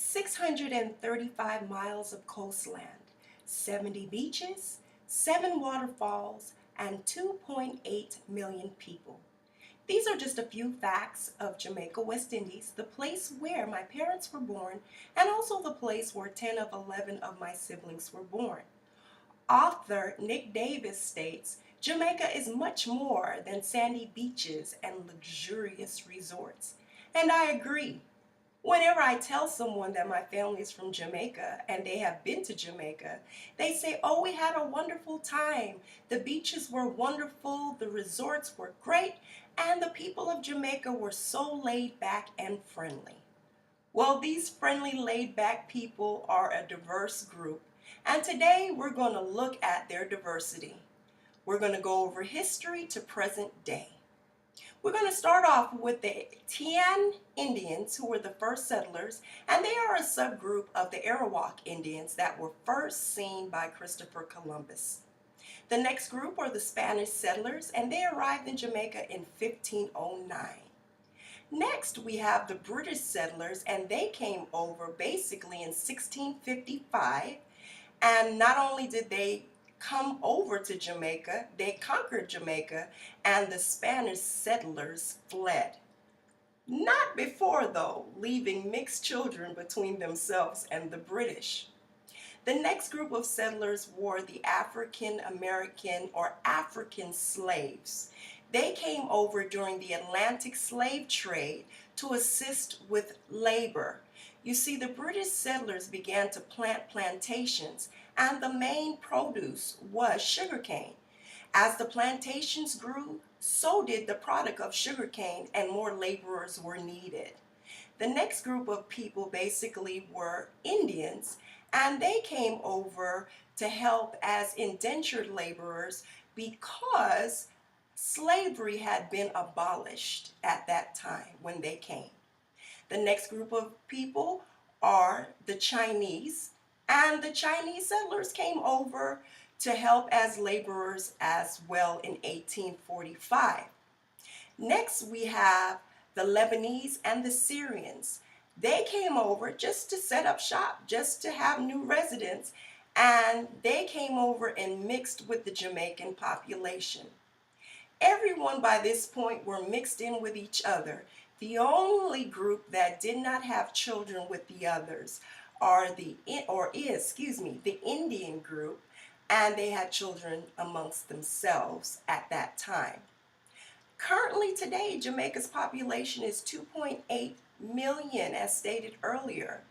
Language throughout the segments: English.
635 miles of coastland, 70 beaches, 7 waterfalls, and 2.8 million people. These are just a few facts of Jamaica, West Indies, the place where my parents were born, and also the place where 10 of 11 of my siblings were born. Author Nick Davis states, Jamaica is much more than sandy beaches and luxurious resorts. And I agree. Whenever I tell someone that my family is from Jamaica and they have been to Jamaica, they say, oh, we had a wonderful time. The beaches were wonderful, the resorts were great, and the people of Jamaica were so laid back and friendly. Well, these friendly, laid back people are a diverse group, and today we're going to look at their diversity. We're going to go over history to present day. We're going to start off with the Tian Indians, who were the first settlers, and they are a subgroup of the Arawak Indians that were first seen by Christopher Columbus. The next group are the Spanish settlers, and they arrived in Jamaica in 1509. Next, we have the British settlers, and they came over basically in 1655, and not only did they come over to Jamaica, they conquered Jamaica, and the Spanish settlers fled. Not before, though, leaving mixed children between themselves and the British. The next group of settlers were the African American or African slaves. They came over during the Atlantic slave trade to assist with labor. You see, the British settlers began to plant plantations, and the main produce was sugarcane. As the plantations grew, so did the product of sugarcane, and more laborers were needed. The next group of people basically were Indians, and they came over to help as indentured laborers because slavery had been abolished at that time when they came. The next group of people are the Chinese, and the Chinese settlers came over to help as laborers as well in 1845. Next, we have the Lebanese and the Syrians. They came over just to set up shop, just to have new residents, and they came over and mixed with the Jamaican population. Everyone by this point were mixed in with each other. The only group that did not have children with the others is the Indian group, and they had children amongst themselves at that time. Currently today, Jamaica's population is 2.8 million, as stated earlier.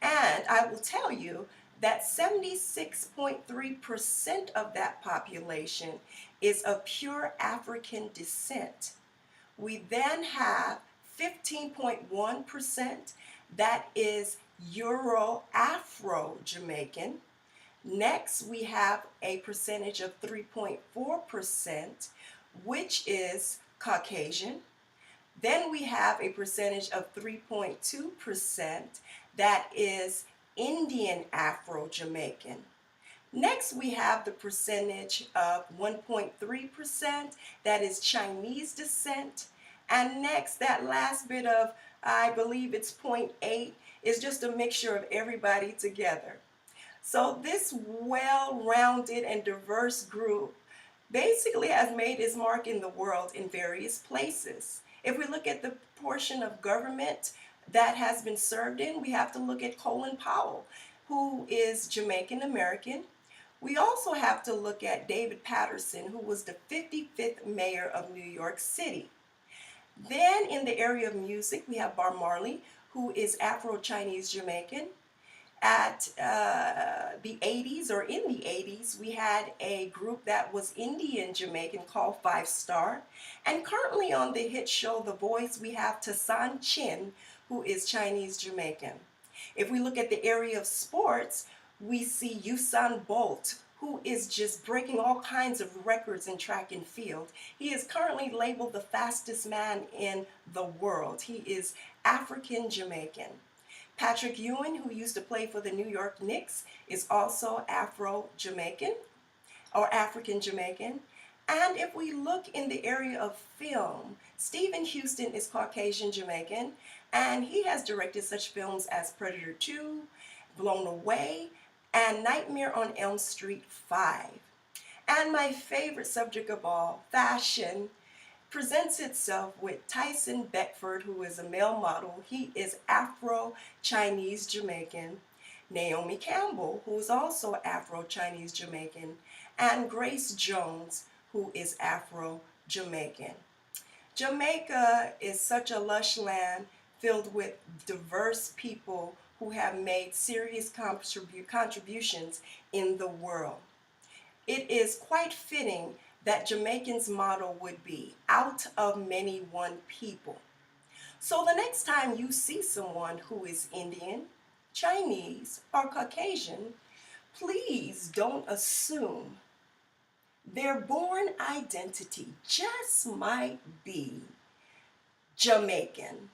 And I will tell you that 76.3% of that population is of pure African descent. We then have 15.1% that is Euro-Afro-Jamaican. Next, we have a percentage of 3.4%, which is Caucasian. Then we have a percentage of 3.2% that is Indian Afro-Jamaican. Next, we have the percentage of 1.3% that is Chinese descent. And next, that last bit of, I believe it's 0.8, is just a mixture of everybody together. So this well-rounded and diverse group basically has made its mark in the world in various places. If we look at the portion of government that has been served in, we have to look at Colin Powell, who is Jamaican American. We also have to look at David Patterson, who was the 55th mayor of New York City. Then in the area of music, we have Bob Marley, who is Afro-Chinese Jamaican. At the 80s, or in the 80s, we had a group that was Indian Jamaican called Five Star. And currently on the hit show The Voice, we have Tassan Chin, who is Chinese Jamaican. If we look at the area of sports, we see Usain Bolt, who is just breaking all kinds of records in track and field. He is currently labeled the fastest man in the world. He is African Jamaican. Patrick Ewing, who used to play for the New York Knicks, is also Afro-Jamaican or African Jamaican. And if we look in the area of film, Stephen Houston is Caucasian Jamaican, and he has directed such films as Predator 2, Blown Away, and Nightmare on Elm Street 5. And my favorite subject of all, fashion, presents itself with Tyson Beckford, who is a male model. He is Afro-Chinese Jamaican. Naomi Campbell, who is also Afro-Chinese Jamaican. And Grace Jones, who is Afro-Jamaican. Jamaica is such a lush land filled with diverse people who have made serious contributions in the world. It is quite fitting that Jamaican's motto would be, out of many one people. So the next time you see someone who is Indian, Chinese, or Caucasian, please don't assume their born identity just might be Jamaican.